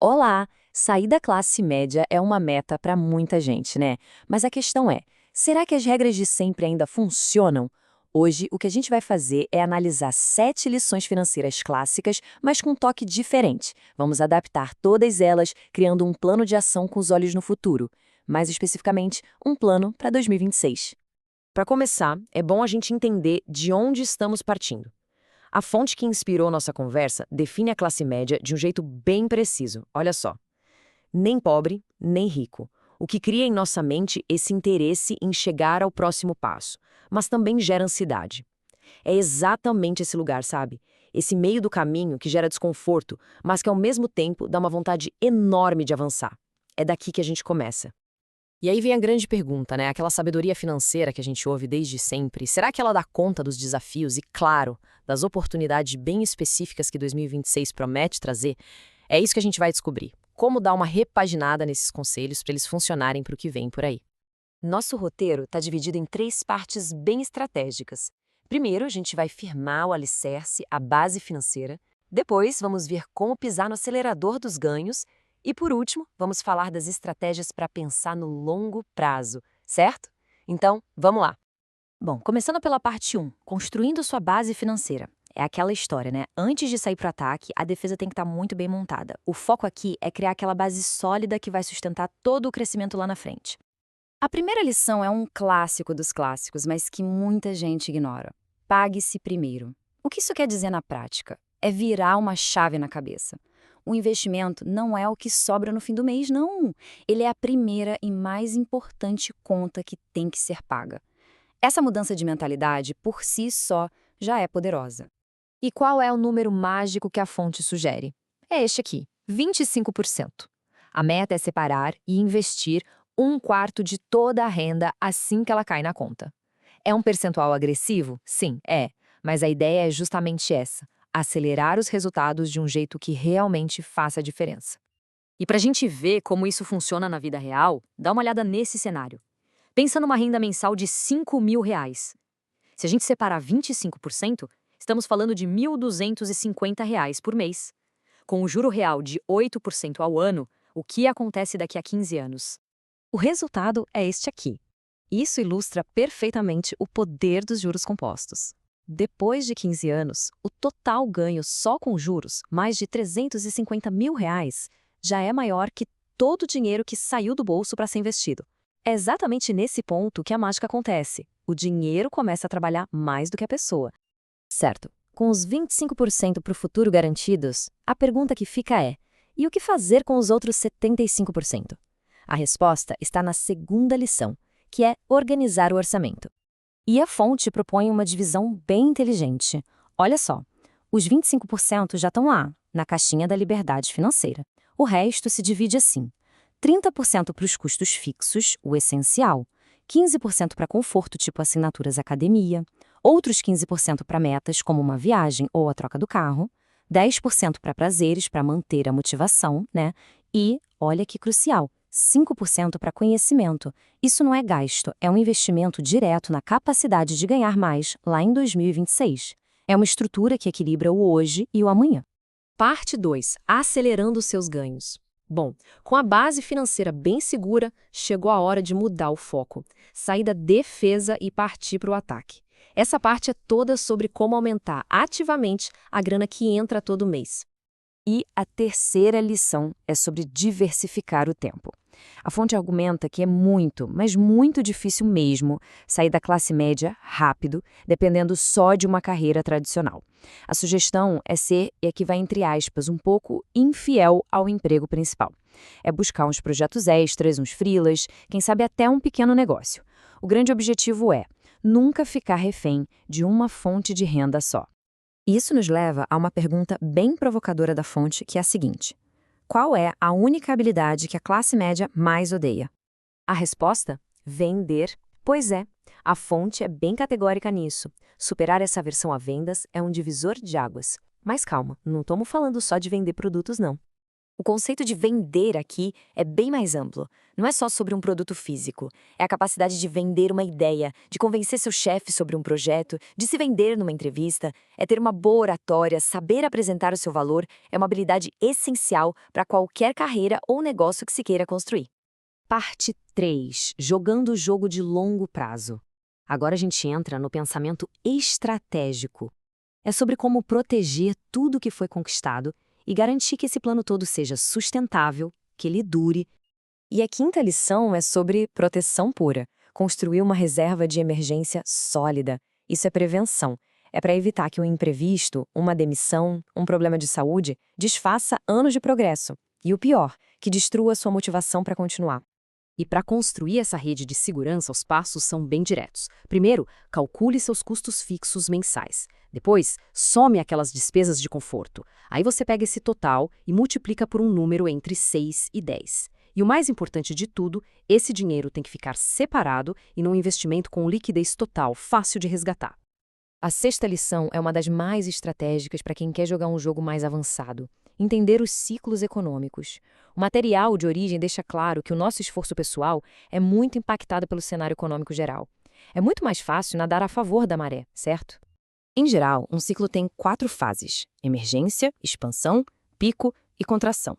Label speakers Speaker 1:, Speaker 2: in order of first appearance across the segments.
Speaker 1: Olá! Sair da classe média é uma meta para muita gente, né? Mas a questão é: será que as regras de sempre ainda funcionam? Hoje, o que a gente vai fazer é analisar 7 lições financeiras clássicas, mas com um toque diferente. Vamos adaptar todas elas, criando um plano de ação com os olhos no futuro. Mais especificamente, um plano para 2026.
Speaker 2: Para começar, é bom a gente entender de onde estamos partindo. A fonte que inspirou nossa conversa define a classe média de um jeito bem preciso. Olha só. Nem pobre, nem rico. O que cria em nossa mente esse interesse em chegar ao próximo passo, mas também gera ansiedade. É exatamente esse lugar, sabe? Esse meio do caminho que gera desconforto, mas que ao mesmo tempo dá uma vontade enorme de avançar. É daqui que a gente começa.
Speaker 3: E aí vem a grande pergunta, né? Aquela sabedoria financeira que a gente ouve desde sempre, será que ela dá conta dos desafios e, claro, das oportunidades bem específicas que 2026 promete trazer? É isso que a gente vai descobrir. Como dar uma repaginada nesses conselhos para eles funcionarem para o que vem por aí.
Speaker 1: Nosso roteiro está dividido em 3 partes bem estratégicas. Primeiro, a gente vai firmar o alicerce, a base financeira. Depois, vamos ver como pisar no acelerador dos ganhos. E, por último, vamos falar das estratégias para pensar no longo prazo, certo? Então, vamos lá. Bom, começando pela parte 1, construindo sua base financeira. É aquela história, né? Antes de sair para o ataque, a defesa tem que estar muito bem montada. O foco aqui é criar aquela base sólida que vai sustentar todo o crescimento lá na frente. A primeira lição é um clássico dos clássicos, mas que muita gente ignora. Pague-se primeiro. O que isso quer dizer na prática? É virar uma chave na cabeça. O investimento não é o que sobra no fim do mês, não. Ele é a primeira e mais importante conta que tem que ser paga. Essa mudança de mentalidade, por si só, já é poderosa. E qual é o número mágico que a fonte sugere? É este aqui, 25%. A meta é separar e investir 1/4 de toda a renda assim que ela cai na conta. É um percentual agressivo? Sim, é. Mas a ideia é justamente essa: acelerar os resultados de um jeito que realmente faça a diferença. E para a gente ver como isso funciona na vida real, dá uma olhada nesse cenário. Pensa numa renda mensal de R$ 5.000. Se a gente separar 25%, estamos falando de R$ 1.250 por mês. Com o juro real de 8% ao ano, o que acontece daqui a 15 anos? O resultado é este aqui. Isso ilustra perfeitamente o poder dos juros compostos. Depois de 15 anos, o total ganho só com juros, mais de R$ 350.000, já é maior que todo o dinheiro que saiu do bolso para ser investido. É exatamente nesse ponto que a mágica acontece. O dinheiro começa a trabalhar mais do que a pessoa. Certo, com os 25% para o futuro garantidos, a pergunta que fica é: e o que fazer com os outros 75%? A resposta está na segunda lição, que é organizar o orçamento. E a fonte propõe uma divisão bem inteligente. Olha só, os 25% já estão lá, na caixinha da liberdade financeira. O resto se divide assim: 30% para os custos fixos, o essencial, 15% para conforto, tipo assinaturas academia, outros 15% para metas, como uma viagem ou a troca do carro, 10% para prazeres, para manter a motivação, né? E, olha que crucial, 5% para conhecimento. Isso não é gasto, é um investimento direto na capacidade de ganhar mais lá em 2026. É uma estrutura que equilibra o hoje e o amanhã.
Speaker 3: Parte 2. Acelerando seus ganhos. Bom, com a base financeira bem segura, chegou a hora de mudar o foco, sair da defesa e partir para o ataque. Essa parte é toda sobre como aumentar ativamente a grana que entra todo mês. E a terceira lição é sobre diversificar o tempo. A fonte argumenta que é muito, mas muito difícil mesmo sair da classe média rápido, dependendo só de uma carreira tradicional. A sugestão é ser, e aqui vai entre aspas, um pouco infiel ao emprego principal. É buscar uns projetos extras, uns freelas, quem sabe até um pequeno negócio. O grande objetivo é nunca ficar refém de uma fonte de renda só. Isso nos leva a uma pergunta bem provocadora da fonte, que é a seguinte: qual é a única habilidade que a classe média mais odeia? A resposta? Vender. Pois é, a fonte é bem categórica nisso. Superar essa aversão a vendas é um divisor de águas. Mas calma, não estamos falando só de vender produtos, não.
Speaker 1: O conceito de vender aqui é bem mais amplo. Não é só sobre um produto físico. É a capacidade de vender uma ideia, de convencer seu chefe sobre um projeto, de se vender numa entrevista. É ter uma boa oratória, saber apresentar o seu valor é uma habilidade essencial para qualquer carreira ou negócio que se queira construir. Parte 3. Jogando o jogo de longo prazo. Agora a gente entra no pensamento estratégico. É sobre como proteger tudo que foi conquistado e garantir que esse plano todo seja sustentável, que ele dure. E a quinta lição é sobre proteção pura, construir uma reserva de emergência sólida. Isso é prevenção. É para evitar que um imprevisto, uma demissão, um problema de saúde desfaça anos de progresso. E o pior, que destrua sua motivação para continuar.
Speaker 3: E para construir essa rede de segurança, os passos são bem diretos. Primeiro, calcule seus custos fixos mensais. Depois, some aquelas despesas de conforto. Aí você pega esse total e multiplica por um número entre 6 e 10. E o mais importante de tudo, esse dinheiro tem que ficar separado e num investimento com liquidez total, fácil de resgatar.
Speaker 1: A sexta lição é uma das mais estratégicas para quem quer jogar um jogo mais avançado. Entender os ciclos econômicos. O material de origem deixa claro que o nosso esforço pessoal é muito impactado pelo cenário econômico geral. É muito mais fácil nadar a favor da maré, certo? Em geral, um ciclo tem 4 fases: emergência, expansão, pico e contração.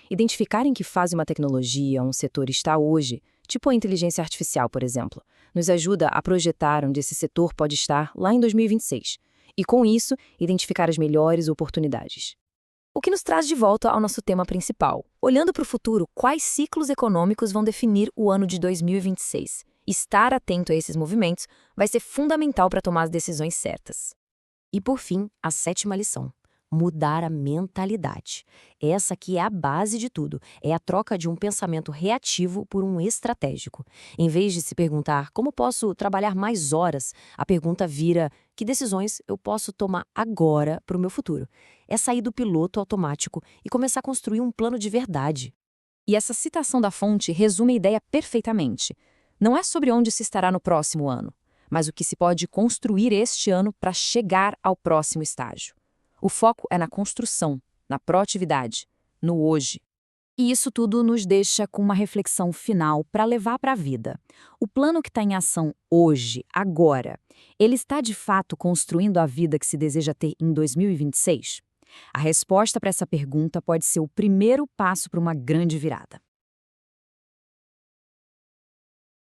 Speaker 1: Identificar em que fase uma tecnologia ou um setor está hoje, tipo a inteligência artificial, por exemplo, nos ajuda a projetar onde esse setor pode estar lá em 2026 e, com isso, identificar as melhores oportunidades. O que nos traz de volta ao nosso tema principal. Olhando para o futuro, quais ciclos econômicos vão definir o ano de 2026? Estar atento a esses movimentos vai ser fundamental para tomar as decisões certas. E por fim, a 7ª lição. Mudar a mentalidade. Essa aqui é a base de tudo. É a troca de um pensamento reativo por um estratégico. Em vez de se perguntar como posso trabalhar mais horas, a pergunta vira: que decisões eu posso tomar agora para o meu futuro? É sair do piloto automático e começar a construir um plano de verdade.
Speaker 2: E essa citação da fonte resume a ideia perfeitamente. Não é sobre onde se estará no próximo ano, mas o que se pode construir este ano para chegar ao próximo estágio. O foco é na construção, na proatividade, no hoje. E isso tudo nos deixa com uma reflexão final para levar para a vida. O plano que está em ação hoje, agora, ele está de fato construindo a vida que se deseja ter em 2026? A resposta para essa pergunta pode ser o primeiro passo para uma grande virada.